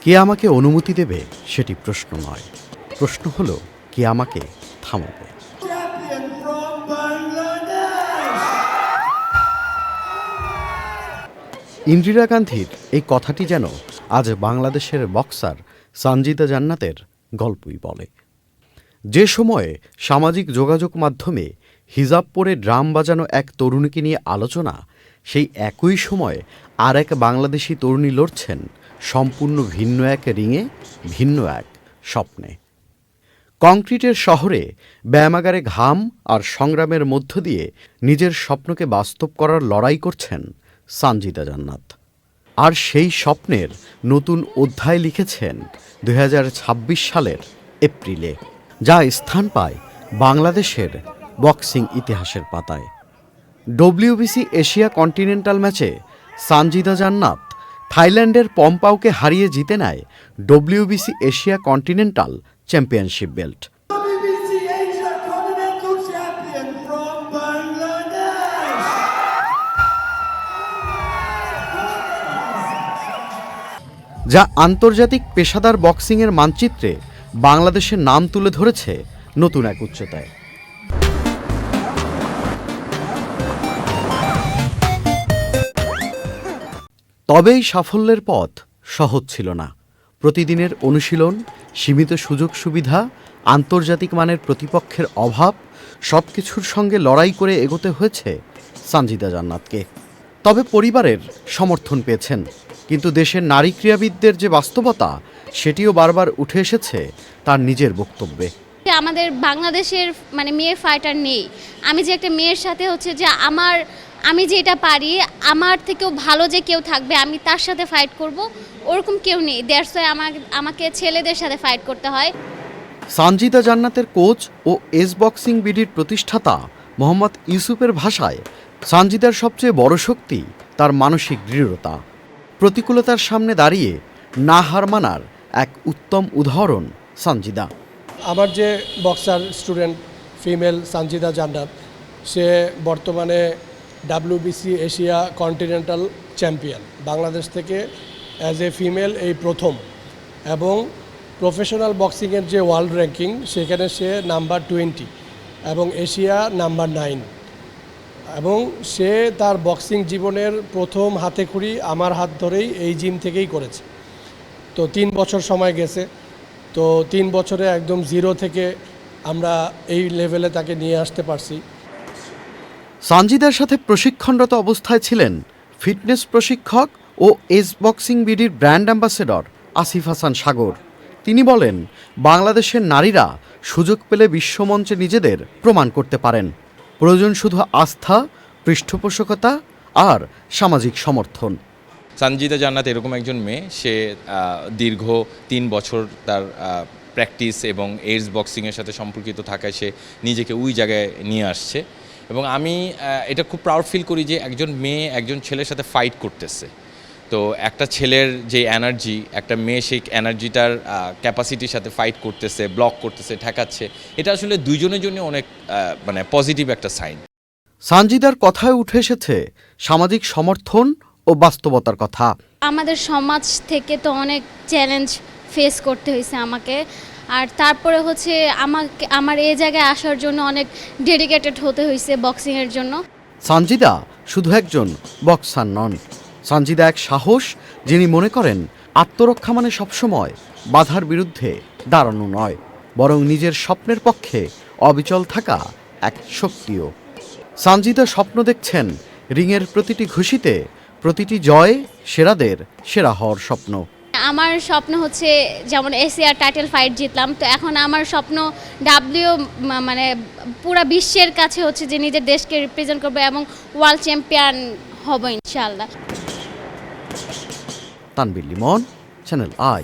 কে আমাকে অনুমতি দেবে সেটি প্রশ্ন নয়, প্রশ্ন হলো কে আমাকে থামাবে। ইন্দিরা গান্ধীর এই কথাটি যেন আজ বাংলাদেশের বক্সার সানজিদা জান্নাতের গল্পই বলে। যে সময়ে সামাজিক যোগাযোগ মাধ্যমে হিজাব পরে ড্রাম বাজানো এক তরুণীকে নিয়ে আলোচনা, সেই একই সময়ে আর এক বাংলাদেশি তরুণী লড়ছেন সম্পূর্ণ ভিন্ন এক রিঙে, ভিন্ন এক স্বপ্নে। কংক্রিটের শহরে ব্যায়ামাগারে ঘাম আর সংগ্রামের মধ্য দিয়ে নিজের স্বপ্নকে বাস্তব করার লড়াই করছেন সানজিদা জান্নাত। আর সেই স্বপ্নের নতুন অধ্যায় লিখেছেন 2026 সালের এপ্রিলে, যা স্থান পায় বাংলাদেশের বক্সিং ইতিহাসের পাতায়। ডব্লিউবিসি এশিয়া কন্টিনেন্টাল ম্যাচে সানজিদা জান্নাত থাইল্যান্ডের পম্পাওকে হারিয়ে জিতে নেয় WBC Asia continental championship belt. যা আন্তর্জাতিক পেশাদার বক্সিংয়ের মানচিত্রে বাংলাদেশের নাম তুলে ধরেছে নতুন এক উচ্চতায়। তবেই সাফল্যের পথ সহজ ছিল না। প্রতিদিনের অনুশীলন, সীমিত সুযোগ সুবিধা, আন্তর্জাতিক মানের প্রতিপক্ষের অভাব, সব কিছুর সঙ্গে লড়াই করে এগোতে হয়েছে সানজিদা জান্নাতকে। তবে পরিবারের সমর্থন পেয়েছেন, কিন্তু দেশের নারী ক্রীড়াবিদদের যে বাস্তবতা, সেটিও বারবার উঠে এসেছে তার নিজের বক্তব্যে। আমাদের বাংলাদেশের মেয়ে ফাইটার নেই। আমি যে একটা মেয়ের সাথে হচ্ছে যে আমি যেটা পারি, আমার থেকেও ভালো যে কেউ থাকবে, আমি তার সাথে ফাইট করব, ওরকম কেউ নেই। দ্যাটস ওয়াই আমাকে ছেলেদের সাথে ফাইট করতে হয়। সানজিদা জান্নাতের কোচ ও এস বক্সিং বিডির প্রতিষ্ঠাতা মোহাম্মদ ইউসুফের ভাষায়, সানজিদার সবচেয়ে বড় শক্তি তার মানসিক দৃঢ়তা। প্রতিকূলতার সামনে দাঁড়িয়ে না হার মানার এক উত্তম উদাহরণ সানজিদা। আমার যে বক্সার স্টুডেন্ট ফিমেল সানজিদা জান্নাত, সে বর্তমানে WBC Asia continental champion. Bangladesh থেকে অ্যাজ এ ফিমেল এই প্রথম, এবং প্রফেশনাল বক্সিংয়ের যে ওয়ার্ল্ড র্যাঙ্কিং, সেখানে সে নাম্বার 20 এবং এশিয়া নাম্বার 9। এবং সে তার বক্সিং জীবনের প্রথম হাতেখড়ি আমার হাত ধরেই এই জিম থেকেই করেছে। তো 3 বছর সময় গেছে। তো 3 বছরে একদম জিরো থেকে আমরা এই লেভেলে তাকে নিয়ে আসতে পারছি। সানজিদার সাথে প্রশিক্ষণরত অবস্থায় ছিলেন ফিটনেস প্রশিক্ষক ও এস বক্সিং বিডির ব্র্যান্ড অ্যাম্বাসেডর আসিফ হাসান সাগর। তিনি বলেন, বাংলাদেশের নারীরা সুযোগ পেলে বিশ্বমঞ্চে নিজেদের প্রমাণ করতে পারেন। প্রয়োজন শুধু আস্থা, পৃষ্ঠপোষকতা আর সামাজিক সমর্থন। সানজিদা জান্নাত এরকম একজন মেয়ে, সে দীর্ঘ 3 বছর তার প্র্যাকটিস এবং এইডস বক্সিংয়ের সাথে সম্পর্কিত থাকায় সে নিজেকে ওই জায়গায় নিয়ে আসছে। এবং আমি এটা খুব প্রাউড ফিল করি যে একজন মেয়ে একজন ছেলের সাথে ফাইট করতেছে। তো একটা ছেলের যে এনার্জি, একটা মেয়ে সেই এনার্জিটার ক্যাপাসিটির সাথে ফাইট করতেছে, ব্লক করতেছে, ঠেকাচ্ছে, এটা আসলে দুইজনের জন্য অনেক পজিটিভ একটা সাইন। সানজিদার কথায় উঠে এসেছে সামাজিক সমর্থন ও বাস্তবতার কথা। আমাদের সমাজ থেকে তো অনেক চ্যালেঞ্জ ফেস করতে হয়েছে আমাকে। আর তারপরে হচ্ছে আমার এই জায়গায় আসার জন্য অনেক ডেডিকেটেড হতে হয়েছে বক্সিংয়ের জন্য। সানজিদা শুধু একজন বক্সার নন, সানজিদা এক সাহস, যিনি মনে করেন আত্মরক্ষা মানে সবসময় বাধার বিরুদ্ধে দাঁড়ানো নয়, বরং নিজের স্বপ্নের পক্ষে অবিচল থাকা এক শক্তিও। সানজিদা স্বপ্ন দেখছেন রিংয়ের প্রতিটি ঘুষিতে, প্রতিটি জয়ে সেরাদের সেরা হওয়ার স্বপ্ন। আমার স্বপ্ন হচ্ছে, যেমন এশিয়ার টাইটেল ফাইট জিতলাম, তো এখন আমার স্বপ্ন পুরা বিশ্বের কাছে হচ্ছে যে নিজের দেশকে রিপ্রেজেন্ট করবো এবং ওয়ার্ল্ড চ্যাম্পিয়ন হব ইনশাআল্লাহ। Tanvir Limon, channel I.